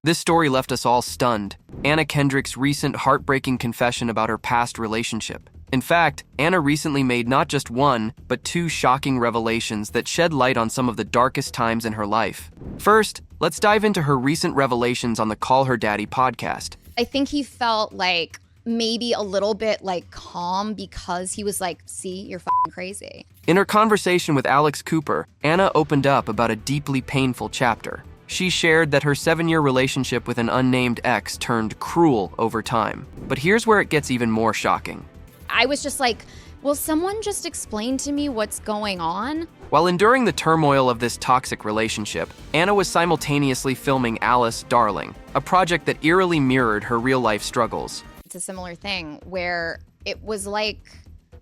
This story left us all stunned. Anna Kendrick's recent heartbreaking confession about her past relationship. In fact, Anna recently made not just one, but two shocking revelations that shed light on some of the darkest times in her life. First, let's dive into her recent revelations on the Call Her Daddy podcast. I think he felt like maybe a little bit like calm because he was like, see, you're f***ing crazy. In her conversation with Alex Cooper, Anna opened up about a deeply painful chapter. She shared that her 7-year relationship with an unnamed ex turned cruel over time. But here's where it gets even more shocking. I was just like, will someone just explain to me what's going on? While enduring the turmoil of this toxic relationship, Anna was simultaneously filming Alice, Darling, a project that eerily mirrored her real-life struggles. It's a similar thing where it was like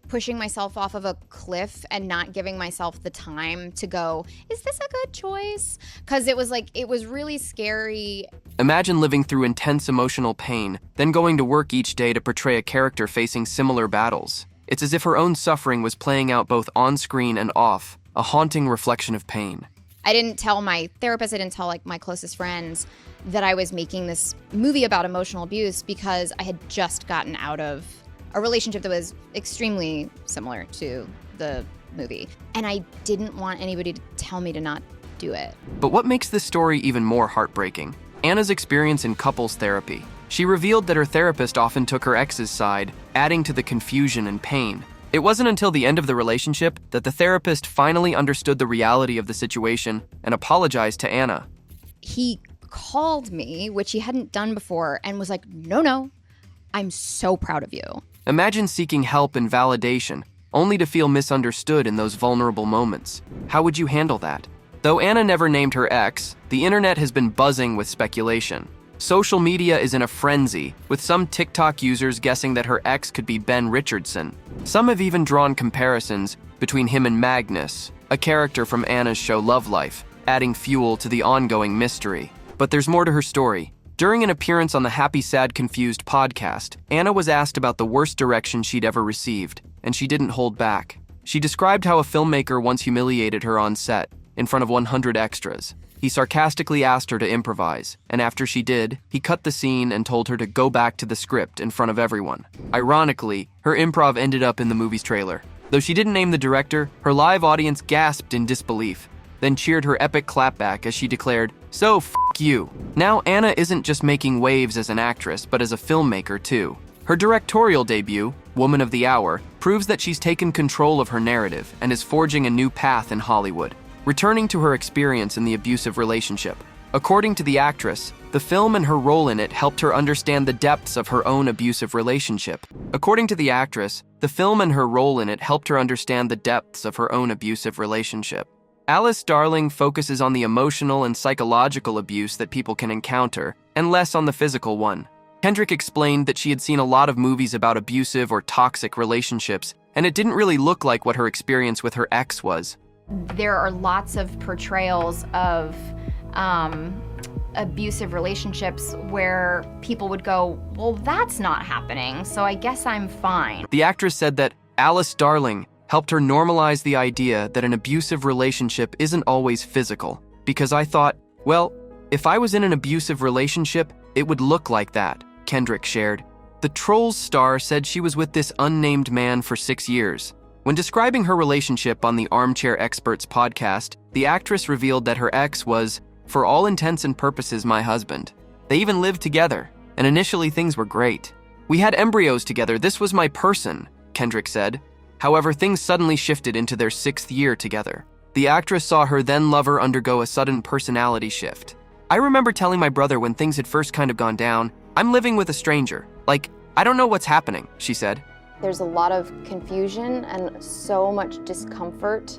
pushing myself off of a cliff and not giving myself the time to go, is this a good choice? Because it was really scary. Imagine living through intense emotional pain, then going to work each day to portray a character facing similar battles. It's as if her own suffering was playing out both on-screen and off, a haunting reflection of pain. I didn't tell my therapist, I didn't tell my closest friends that I was making this movie about emotional abuse because I had just gotten out of a relationship that was extremely similar to the movie. And I didn't want anybody to tell me to not do it. But what makes this story even more heartbreaking? Anna's experience in couples therapy. She revealed that her therapist often took her ex's side, adding to the confusion and pain. It wasn't until the end of the relationship that the therapist finally understood the reality of the situation and apologized to Anna. He called me, which he hadn't done before, and was like, no, I'm so proud of you. Imagine seeking help and validation, only to feel misunderstood in those vulnerable moments. How would you handle that? Though Anna never named her ex, the internet has been buzzing with speculation. Social media is in a frenzy, with some TikTok users guessing that her ex could be Ben Richardson. Some have even drawn comparisons between him and Magnus, a character from Anna's show Love Life, adding fuel to the ongoing mystery. But there's more to her story. During an appearance on the Happy Sad Confused podcast, Anna was asked about the worst direction she'd ever received, and she didn't hold back. She described how a filmmaker once humiliated her on set, in front of 100 extras. He sarcastically asked her to improvise, and after she did, he cut the scene and told her to go back to the script in front of everyone. Ironically, her improv ended up in the movie's trailer. Though she didn't name the director, her live audience gasped in disbelief, then cheered her epic clapback as she declared, "So f*** you." Now Anna isn't just making waves as an actress, but as a filmmaker too. Her directorial debut, Woman of the Hour, proves that she's taken control of her narrative and is forging a new path in Hollywood, returning to her experience in the abusive relationship. According to the actress, the film and her role in it helped her understand the depths of her own abusive relationship. According to the actress, the film and her role in it helped her understand the depths of her own abusive relationship. Alice, Darling focuses on the emotional and psychological abuse that people can encounter, and less on the physical one. Kendrick explained that she had seen a lot of movies about abusive or toxic relationships, and it didn't really look like what her experience with her ex was. There are lots of portrayals of abusive relationships where people would go, well, that's not happening, so I guess I'm fine. The actress said that Alice, Darling helped her normalize the idea that an abusive relationship isn't always physical. Because I thought, well, if I was in an abusive relationship, it would look like that, Kendrick shared. The Trolls star said she was with this unnamed man for 6 years. When describing her relationship on the Armchair Experts podcast, the actress revealed that her ex was, for all intents and purposes, my husband. They even lived together, and initially things were great. We had embryos together, this was my person, Kendrick said. However, things suddenly shifted into their 6th year together. The actress saw her then lover undergo a sudden personality shift. I remember telling my brother when things had first kind of gone down, I'm living with a stranger. Like, I don't know what's happening, she said. There's a lot of confusion and so much discomfort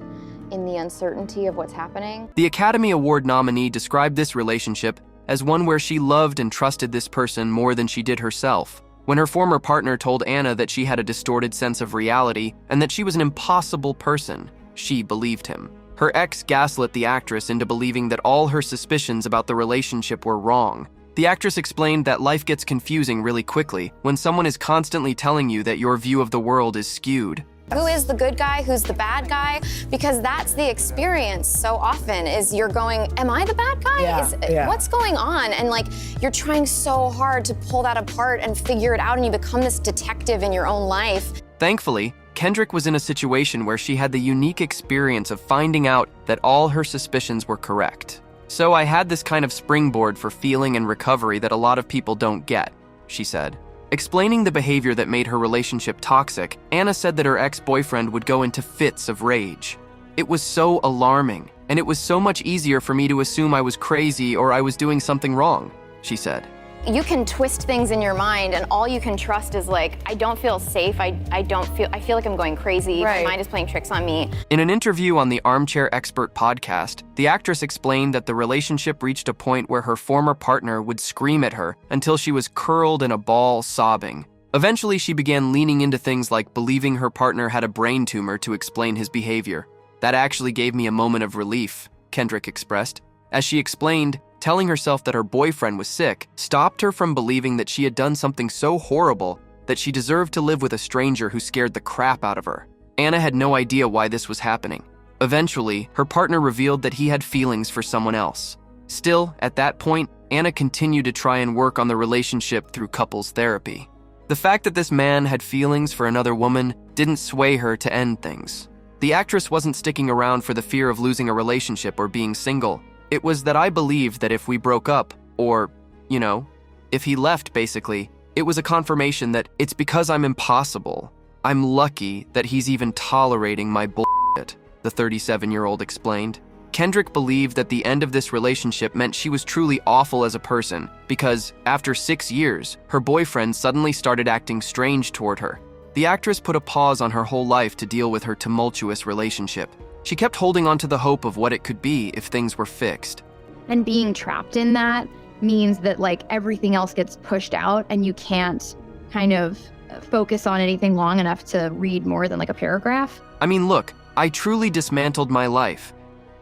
in the uncertainty of what's happening. The Academy Award nominee described this relationship as one where she loved and trusted this person more than she did herself. When her former partner told Anna that she had a distorted sense of reality and that she was an impossible person, she believed him. Her ex gaslit the actress into believing that all her suspicions about the relationship were wrong. The actress explained that life gets confusing really quickly when someone is constantly telling you that your view of the world is skewed. Who is the good guy? Who's the bad guy? Because that's the experience so often is you're going, am I the bad guy? What's going on? And like, you're trying so hard to pull that apart and figure it out, and you become this detective in your own life. Thankfully, Kendrick was in a situation where she had the unique experience of finding out that all her suspicions were correct. So I had this kind of springboard for feeling and recovery that a lot of people don't get, she said. Explaining the behavior that made her relationship toxic, Anna said that her ex-boyfriend would go into fits of rage. It was so alarming, and it was so much easier for me to assume I was crazy or I was doing something wrong, she said. You can twist things in your mind, and all you can trust is like, I don't feel safe. I feel like I'm going crazy. Right. My mind is playing tricks on me. In an interview on the Armchair Expert podcast, the actress explained that the relationship reached a point where her former partner would scream at her until she was curled in a ball sobbing. Eventually, she began leaning into things like believing her partner had a brain tumor to explain his behavior. That actually gave me a moment of relief, Kendrick expressed. As she explained, telling herself that her boyfriend was sick stopped her from believing that she had done something so horrible that she deserved to live with a stranger who scared the crap out of her. Anna had no idea why this was happening. Eventually, her partner revealed that he had feelings for someone else. Still, at that point, Anna continued to try and work on the relationship through couples therapy. The fact that this man had feelings for another woman didn't sway her to end things. The actress wasn't sticking around for the fear of losing a relationship or being single. It was that I believed that if we broke up, or, if he left basically, it was a confirmation that it's because I'm impossible. I'm lucky that he's even tolerating my bullshit, the 37-year-old explained. Kendrick believed that the end of this relationship meant she was truly awful as a person because, after 6 years, her boyfriend suddenly started acting strange toward her. The actress put a pause on her whole life to deal with her tumultuous relationship. She kept holding on to the hope of what it could be if things were fixed. And being trapped in that means that like everything else gets pushed out and you can't kind of focus on anything long enough to read more than like a paragraph. I mean, look, I truly dismantled my life.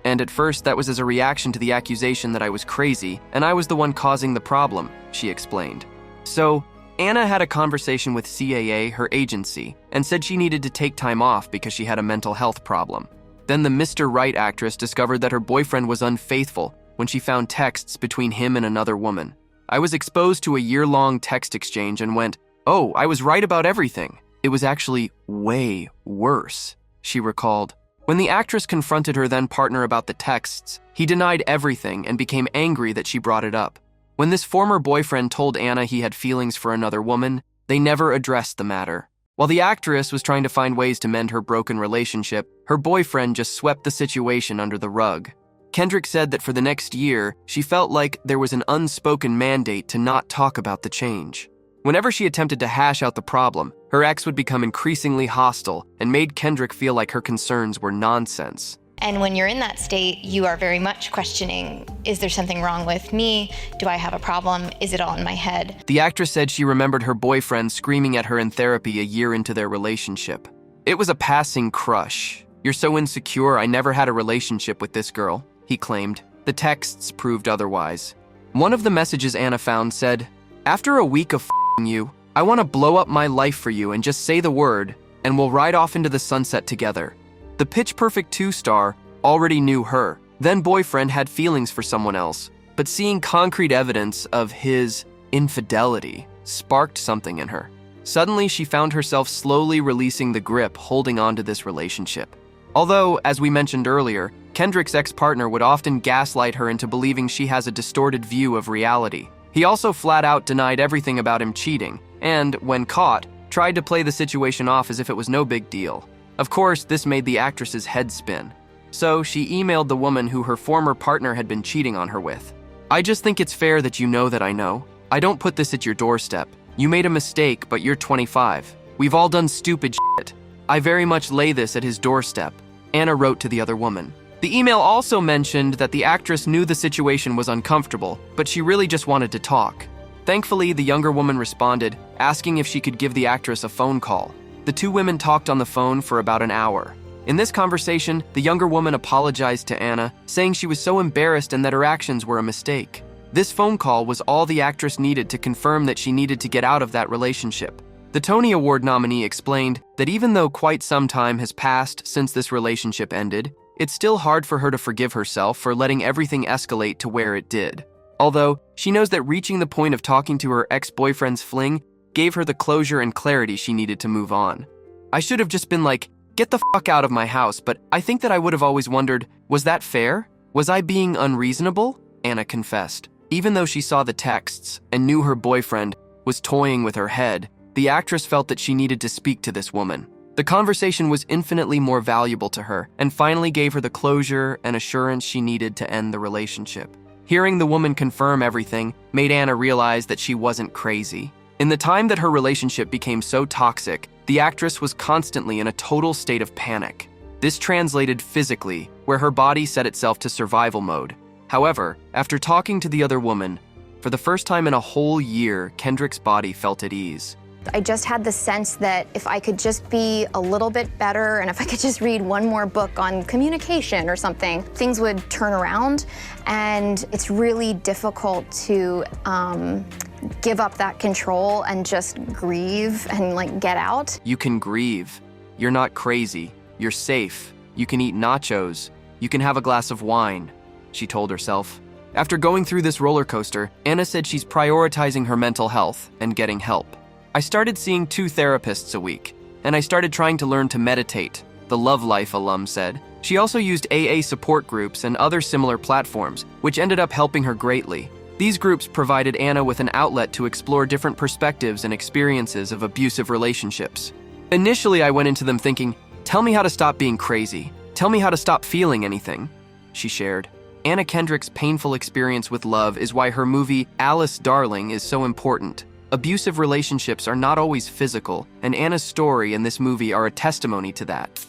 And at first that was as a reaction to the accusation that I was crazy and I was the one causing the problem, she explained. So, Anna had a conversation with CAA, her agency, and said she needed to take time off because she had a mental health problem. Then the Mr. Right actress discovered that her boyfriend was unfaithful when she found texts between him and another woman. I was exposed to a year-long text exchange and went, oh, I was right about everything. It was actually way worse, she recalled. When the actress confronted her then partner about the texts, he denied everything and became angry that she brought it up. When this former boyfriend told Anna he had feelings for another woman, they never addressed the matter. While the actress was trying to find ways to mend her broken relationship, her boyfriend just swept the situation under the rug. Kendrick said that for the next year, she felt like there was an unspoken mandate to not talk about the change. Whenever she attempted to hash out the problem, her ex would become increasingly hostile and made Kendrick feel like her concerns were nonsense. And when you're in that state, you are very much questioning, is there something wrong with me? Do I have a problem? Is it all in my head? The actress said she remembered her boyfriend screaming at her in therapy a year into their relationship. It was a passing crush. You're so insecure, I never had a relationship with this girl, he claimed. The texts proved otherwise. One of the messages Anna found said, after a week of f***ing you, I want to blow up my life for you and just say the word, and we'll ride off into the sunset together. The Pitch Perfect 2 star already knew her, then boyfriend had feelings for someone else, but seeing concrete evidence of his infidelity sparked something in her. Suddenly, she found herself slowly releasing the grip holding on to this relationship. Although, as we mentioned earlier, Kendrick's ex-partner would often gaslight her into believing she has a distorted view of reality. He also flat out denied everything about him cheating, and, when caught, tried to play the situation off as if it was no big deal. Of course, this made the actress's head spin. So she emailed the woman who her former partner had been cheating on her with. I just think it's fair that you know that I know. I don't put this at your doorstep. You made a mistake, but you're 25. We've all done stupid shit. I very much lay this at his doorstep, Anna wrote to the other woman. The email also mentioned that the actress knew the situation was uncomfortable, but she really just wanted to talk. Thankfully, the younger woman responded, asking if she could give the actress a phone call. The two women talked on the phone for about an hour. In this conversation, the younger woman apologized to Anna, saying she was so embarrassed and that her actions were a mistake. This phone call was all the actress needed to confirm that she needed to get out of that relationship. The Tony Award nominee explained that even though quite some time has passed since this relationship ended, it's still hard for her to forgive herself for letting everything escalate to where it did. Although, she knows that reaching the point of talking to her ex-boyfriend's fling gave her the closure and clarity she needed to move on. I should have just been like, get the fuck out of my house, but I think that I would have always wondered, was that fair? Was I being unreasonable? Anna confessed. Even though she saw the texts and knew her boyfriend was toying with her head, the actress felt that she needed to speak to this woman. The conversation was infinitely more valuable to her and finally gave her the closure and assurance she needed to end the relationship. Hearing the woman confirm everything made Anna realize that she wasn't crazy. In the time that her relationship became so toxic, the actress was constantly in a total state of panic. This translated physically, where her body set itself to survival mode. However, after talking to the other woman, for the first time in a whole year, Kendrick's body felt at ease. I just had the sense that if I could just be a little bit better and if I could just read one more book on communication or something, things would turn around. And it's really difficult to give up that control and just grieve and like get out. You can grieve. You're not crazy. You're safe. You can eat nachos. You can have a glass of wine, she told herself. After going through this roller coaster, Anna said she's prioritizing her mental health and getting help. I started seeing 2 therapists a week, and I started trying to learn to meditate, the Love Life alum said. She also used AA support groups and other similar platforms, which ended up helping her greatly. These groups provided Anna with an outlet to explore different perspectives and experiences of abusive relationships. Initially, I went into them thinking, tell me how to stop being crazy. Tell me how to stop feeling anything, she shared. Anna Kendrick's painful experience with love is why her movie Alice Darling is so important. Abusive relationships are not always physical, and Anna's story and this movie are a testimony to that.